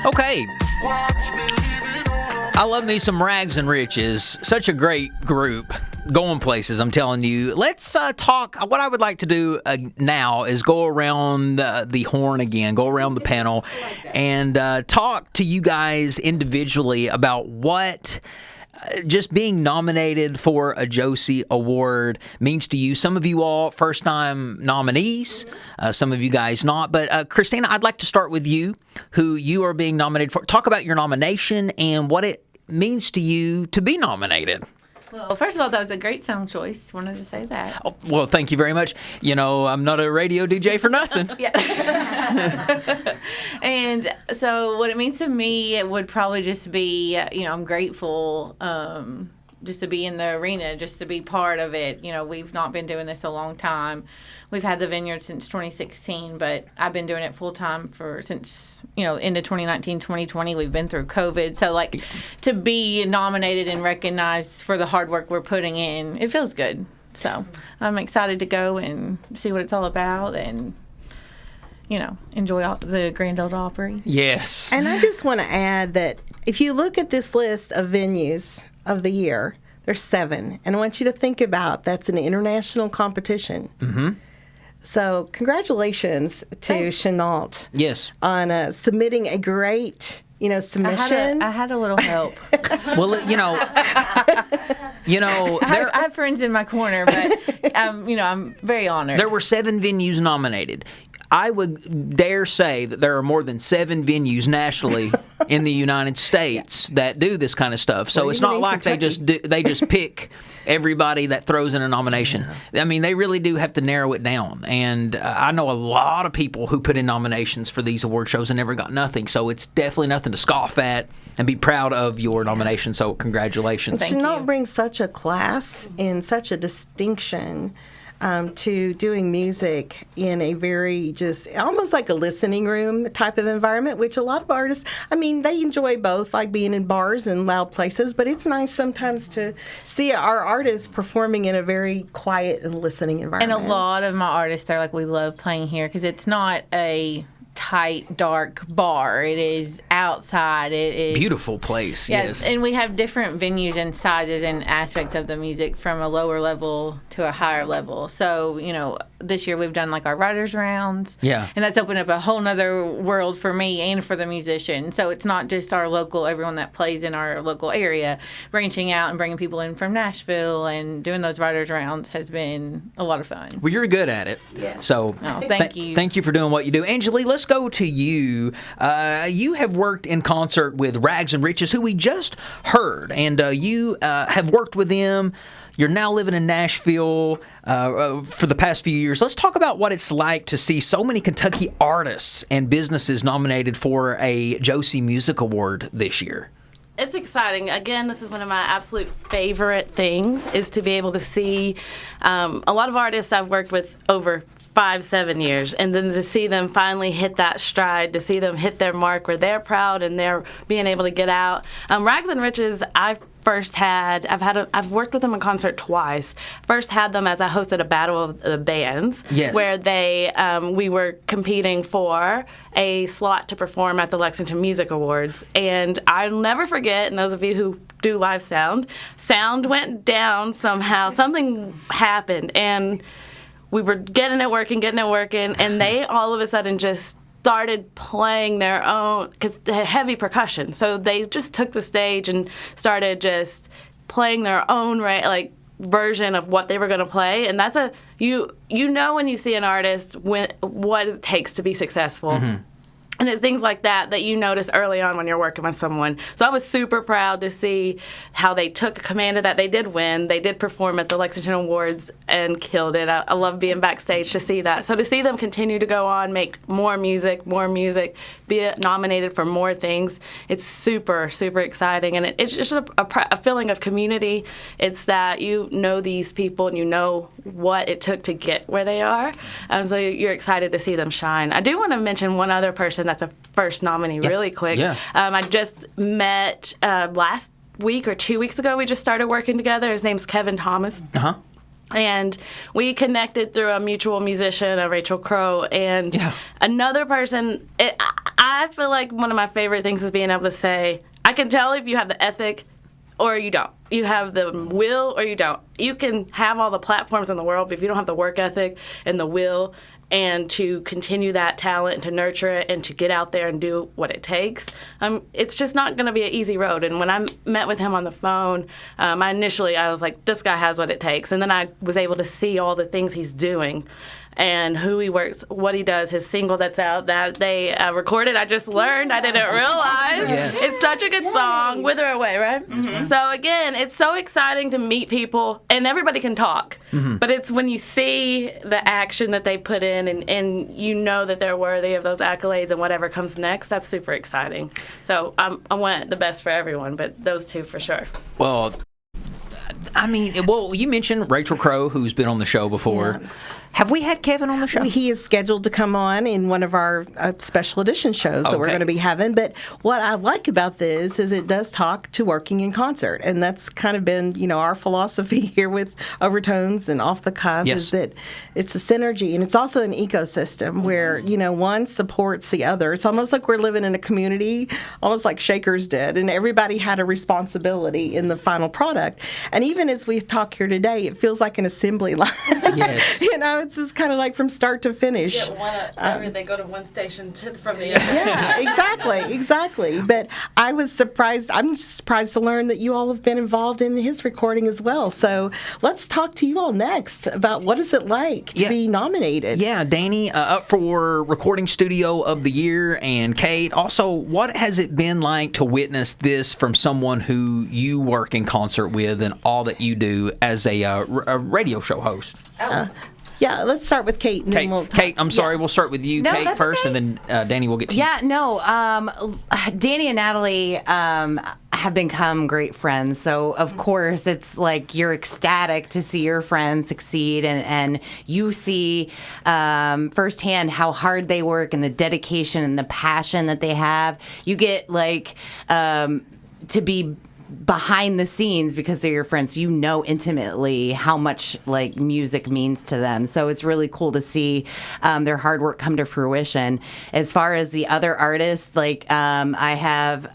Okay. I love me some Rags and Riches. Such a great group. Going places, I'm telling you. Let's talk. What I would like to do now is go around the horn again, go around the panel, and talk to you guys individually about what just being nominated for a Josie Award means to you. Some of you all first-time nominees, some of you guys not. But Christina, I'd like to start with you, who you are being nominated for. Talk about your nomination and what it means to you to be nominated. Well, first of all, that was a great song choice. Wanted to say that. Oh, well, thank you very much. You know, I'm not a radio DJ for nothing. Yeah. And so what it means to me, it would probably just be, I'm grateful just to be in the arena, just to be part of it. You know, we've not been doing this a long time. We've had the vineyard since 2016, but I've been doing it full time since into 2019, 2020. We've been through COVID. So to be nominated and recognized for the hard work we're putting in, it feels good. So I'm excited to go and see what it's all about and, enjoy the Grand Ole Opry. Yes. And I just want to add that if you look at this list of venues of the year, there's 7. And I want you to think about that's an international competition. Mm-hmm. So congratulations to Chenault. Yes. On submitting a great, submission. I had a little help. Well, I have friends in my corner, but I'm very honored. There were 7 venues nominated. I would dare say that there are more than 7 venues nationally in the United States that do this kind of stuff. So it's not like they just pick everybody that throws in a nomination. I mean, they really do have to narrow it down. And I know a lot of people who put in nominations for these award shows and never got nothing. So it's definitely nothing to scoff at and be proud of your nomination. So congratulations. Chenault brings such a class and such a distinction to doing music in a very just almost like a listening room type of environment, which a lot of artists, they enjoy both, like being in bars and loud places, but it's nice sometimes to see our artists performing in a very quiet and listening environment. And a lot of my artists, they're like, we love playing here because it's not a tight, dark bar. It is outside. It is beautiful place. Yes. And we have different venues and sizes and aspects of the music from a lower level to a higher level. So, this year we've done our writers rounds. Yeah. And that's opened up a whole nother world for me and for the musician. So it's not just our local, everyone that plays in our local area, branching out and bringing people in from Nashville and doing those writers rounds has been a lot of fun. Well, you're good at it. Yeah. So thank you. Thank you for doing what you do. Angelee, let's go to you. You have worked in concert with Rags and Riches, who we just heard, and you have worked with them. You're now living in Nashville for the past few years. Let's talk about what it's like to see so many Kentucky artists and businesses nominated for a Josie Music Award this year. It's exciting. Again, this is one of my absolute favorite things, is to be able to see a lot of artists I've worked with over 5-7 years, and then to see them finally hit that stride, to see them hit their mark where they're proud and they're being able to get out. Rags and Riches, I've worked with them in concert twice. First had them as I hosted a battle of the bands, yes, where we were competing for a slot to perform at the Lexington Music Awards. And I'll never forget, and those of you who do live sound went down somehow. Something happened, and we were getting it working, and they all of a sudden just started playing their own, because they had heavy percussion. So they just took the stage and started just playing their own version of what they were going to play. And that's you know when you see an artist what it takes to be successful. Mm-hmm. And it's things like that you notice early on when you're working with someone. So I was super proud to see how they took command of that. They did win. They did perform at the Lexington Awards and killed it. I love being backstage to see that. So to see them continue to go on, make more music, be nominated for more things, it's super, super exciting. And it's just a feeling of community. It's that you know these people and you know what it took to get where they are. So you're excited to see them shine. I do want to mention one other person that's a first nominee really quick. Yeah. I just met last week or 2 weeks ago. We just started working together. His name's Kevin Thomas. Uh-huh. And we connected through a mutual musician, Rachel Crow, and another person. I feel like one of my favorite things is being able to say, I can tell if you have the ethic or you don't. You have the will or you don't. You can have all the platforms in the world, but if you don't have the work ethic and the will and to continue that talent and to nurture it and to get out there and do what it takes, it's just not going to be an easy road. And when I met with him on the phone, I was like, this guy has what it takes. And then I was able to see all the things he's doing and who he works, what he does, his single that's out that they recorded. I just learned. I didn't realize. Yes. It's such a good song, Wither Away, right? Mm-hmm. So again, it's so exciting to meet people, and everybody can talk. Mm-hmm. But it's when you see the action that they put in and you know that they're worthy of those accolades and whatever comes next, that's super exciting. So I want the best for everyone, but those two for sure. Well, I mean, you mentioned Rachel Crow, who's been on the show before. Yeah. Have we had Kevin on the show? He is scheduled to come on in one of our special edition shows that we're going to be having. But what I like about this is it does talk to working in concert. And that's kind of been, our philosophy here with Overtones and Off the Cuff is that it's a synergy. And it's also an ecosystem where, one supports the other. It's almost like we're living in a community, almost like Shakers did. And everybody had a responsibility in the final product. And even as we talk here today, it feels like an assembly line. Yes. It's just kind of like from start to finish. They go to one station from the other. Yeah, exactly. But I was surprised. I'm surprised to learn that you all have been involved in his recording as well. So let's talk to you all next about what is it like to be nominated. Yeah, Danny, up for Recording Studio of the Year, and Kate, also, what has it been like to witness this from someone who you work in concert with and all that you do as a radio show host? Yeah, let's start with Kate. And then Kate, I'm sorry. We'll start with you, Kate, first, and then Danny will get to you. Yeah, no. Danny and Natalie have become great friends. So, of course, it's like you're ecstatic to see your friends succeed. And you see firsthand how hard they work and the dedication and the passion that they have. You get, to be behind the scenes because they're your friends. You know intimately how much music means to them. So it's really cool to see their hard work come to fruition. As far as the other artists, I have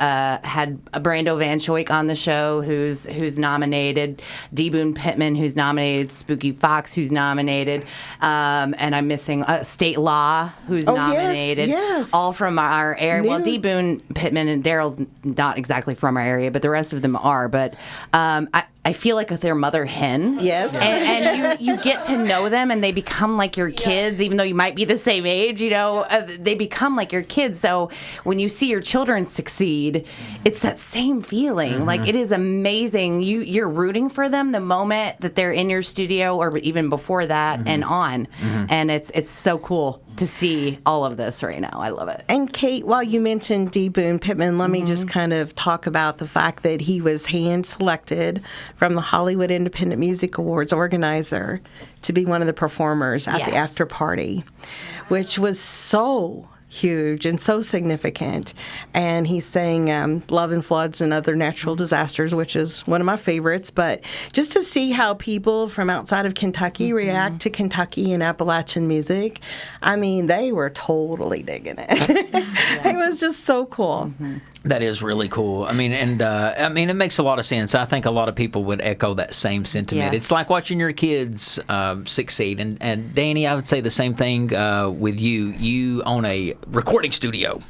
had Brando Vanschoyck on the show who's nominated, D. Boone Pittman who's nominated, Spooky Fox who's nominated, and I'm missing State Law who's nominated. Yes. All from our area. Well, D. Boone Pittman and Daryl's not exactly from our area, but the rest of them are, but I feel like they're mother hen. Yes. And you get to know them and they become like your kids, even though you might be the same age, they become like your kids. So when you see your children succeed, it's that same feeling. Mm-hmm. It is amazing. You're rooting for them the moment that they're in your studio or even before that and on. Mm-hmm. And it's so cool to see all of this right now. I love it. And Kate, while you mentioned D. Boone Pittman, let me just kind of talk about the fact that he was hand-selected from the Hollywood Independent Music Awards organizer to be one of the performers at the after party, which was so huge and so significant. And he sang Love and Floods and Other Natural Disasters, which is one of my favorites. But just to see how people from outside of Kentucky react to Kentucky and Appalachian music, I mean, they were totally digging it. It was just so cool. Mm-hmm. That is really cool. I mean, and it makes a lot of sense. I think a lot of people would echo that same sentiment. Yes. It's like watching your kids succeed. And Danny, I would say the same thing with you. You own a recording studio.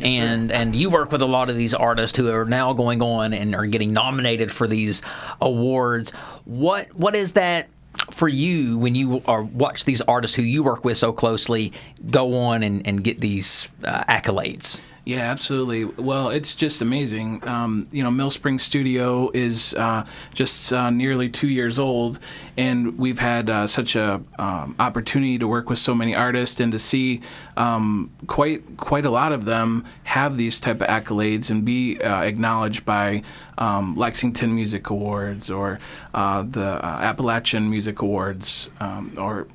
Yes, and you work with a lot of these artists who are now going on and are getting nominated for these awards. What is that for you when you watch these artists who you work with so closely go on and get these accolades? Yeah, absolutely. Well, it's just amazing. Mill Springs Studio is just nearly 2 years old, and we've had such a opportunity to work with so many artists and to see quite a lot of them have these type of accolades and be acknowledged by Lexington Music Awards or the Appalachian Music Awards, or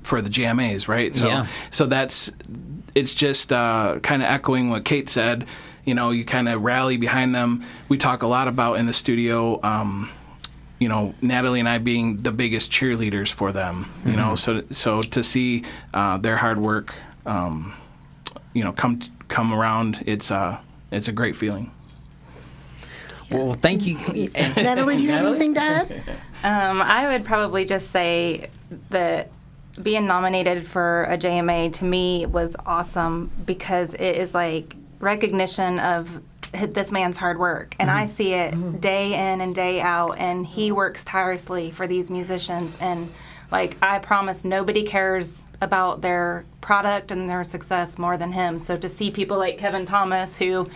for the GMAs, right? So it's just kind of echoing what Kate said. You kind of rally behind them. We talk a lot about in the studio Natalie and I being the biggest cheerleaders for them, so to see their hard work, come around, it's a great feeling. Well, thank you. Natalie, do you have anything to add? I would probably just say that being nominated for a JMA to me was awesome because it is like recognition of this man's hard work, and I see it day in and day out, and he works tirelessly for these musicians, and like I promise nobody cares about their product and their success more than him. So to see people like Kevin Thomas, who,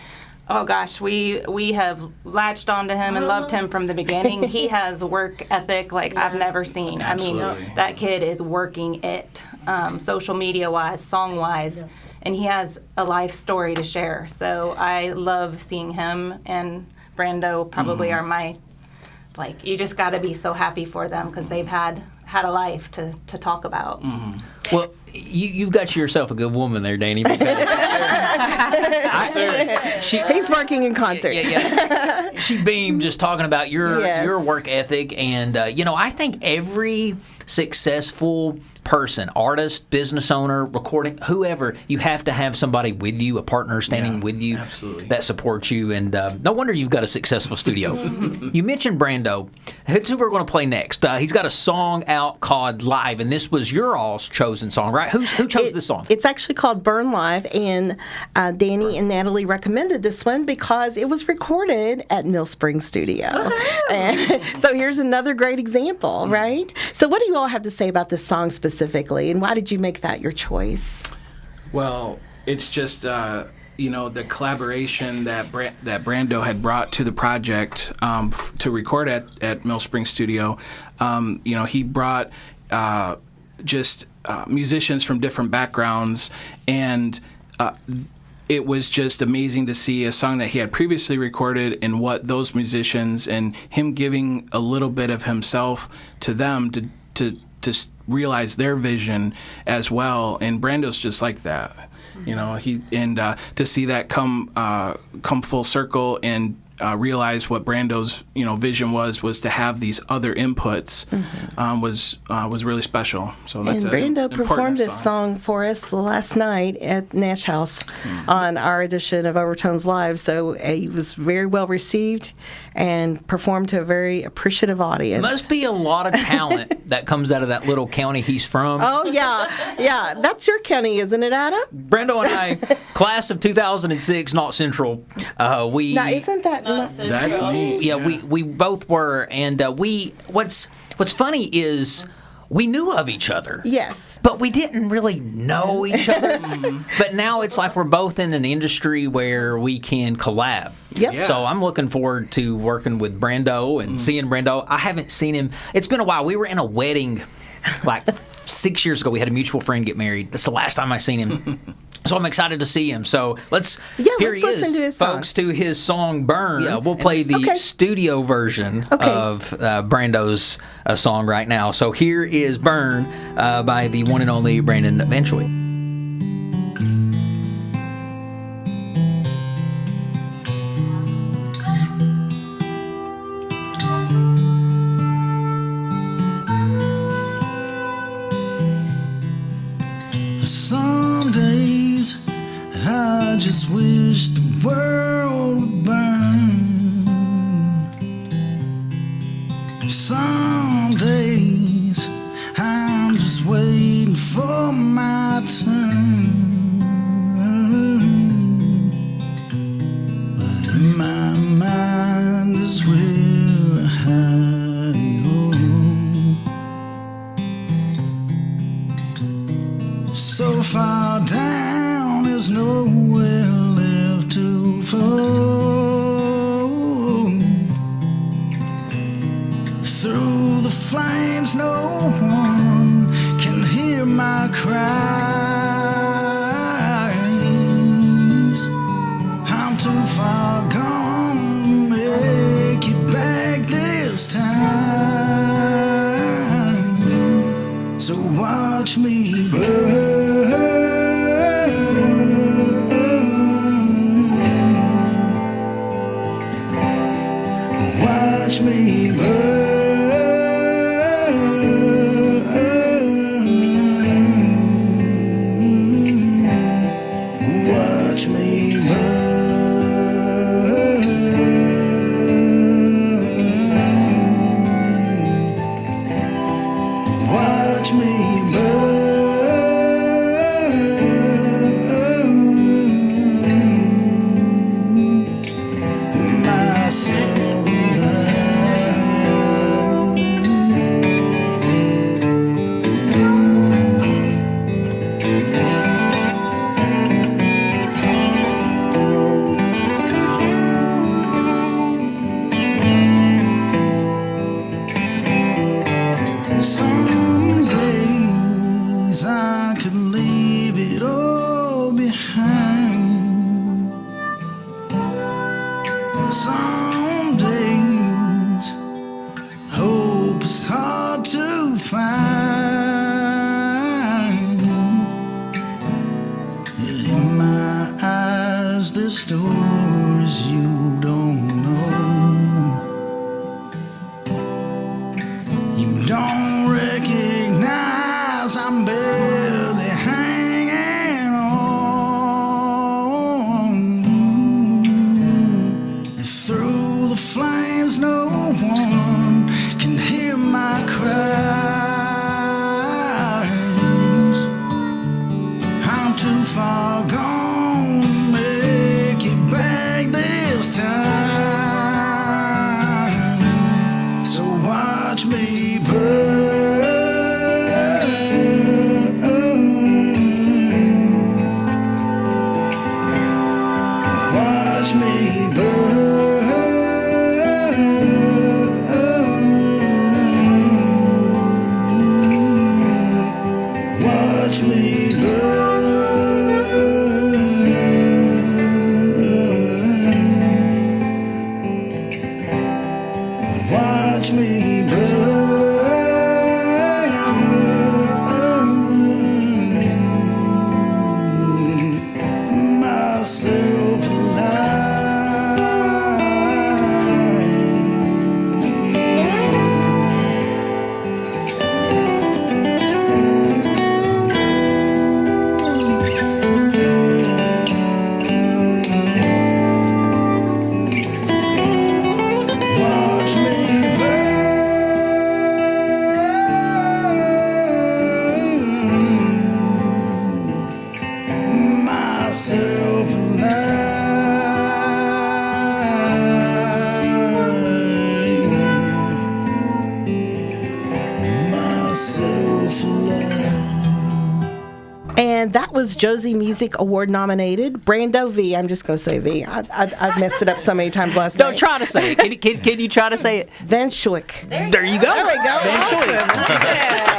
oh gosh, we have latched onto him and loved him from the beginning. He has work ethic like I've never seen. Absolutely. I mean, that kid is working it, social media wise, song wise. And he has a life story to share. So I love seeing him, and Brando probably are my, you just got to be so happy for them because they've had a life to talk about. Well, you've got yourself a good woman there, Danny. Because He's working in concert. Yeah. She beamed just talking about your work ethic, and I think every successful person, artist, business owner, recording, whoever, you have to have somebody with you, a partner standing with you, absolutely, that supports you. And no wonder you've got a successful studio. You mentioned Brando. That's who we're going to play next. He's got a song out called Live, and this was your all's chosen song, right? Who chose this song? It's actually called Burn Live, and Danny and Natalie recommended this one because it was recorded at Mill Springs Studio. And so here's another great example, right? So what do you all have to say about this song specifically, and why did you make that your choice? Well, it's just the collaboration that Brando had brought to the project to record at Mill Springs Studio. He brought just musicians from different backgrounds, and it was just amazing to see a song that he had previously recorded and what those musicians and him giving a little bit of himself to them to realize their vision as well. And Brando's just like that, to see that come full circle and realize what Brando's vision was to have these other inputs was really special. So that's and Brando performed this song for us last night at Nash House on our edition of Overtones Live. So he was very well received and performed to a very appreciative audience. Must be a lot of talent that comes out of that little county he's from. Oh yeah, that's your county, isn't it, Adam? Brando and I, class of 2006, not Central. Now, isn't that? That's neat. Yeah, we both were, and what's funny is we knew of each other. Yes. But we didn't really know each other. But now it's like we're both in an industry where we can collab. Yep. Yeah. So I'm looking forward to working with Brando and seeing Brando. I haven't seen him. It's been a while. We were in a wedding like 6 years ago. We had a mutual friend get married. That's the last time I seen him. So I'm excited to see him. So here he listen is, to his song. folks, to his song "Burn." Yeah, we'll play the studio version of Brando's song right now. So here is "Burn" by the one and only Brandon Vanschoyck. Some days I just wish the world would burn. Some days I'm just waiting for my turn. But in my mind is where I go. So far down, there's nowhere left to fall. Through the flames, no one can hear my cries. I'm too far gone to make it back this time. So watch me burn. watch me burn. Watch me burn. My soul That was Josie Music Award nominated Brando V. I'm just going to say V. I've messed it up so many times last night. Don't try to say it. Can you try to say it? Vanschoyck. There you go. There we go. Vanschoyck. Awesome. Yeah.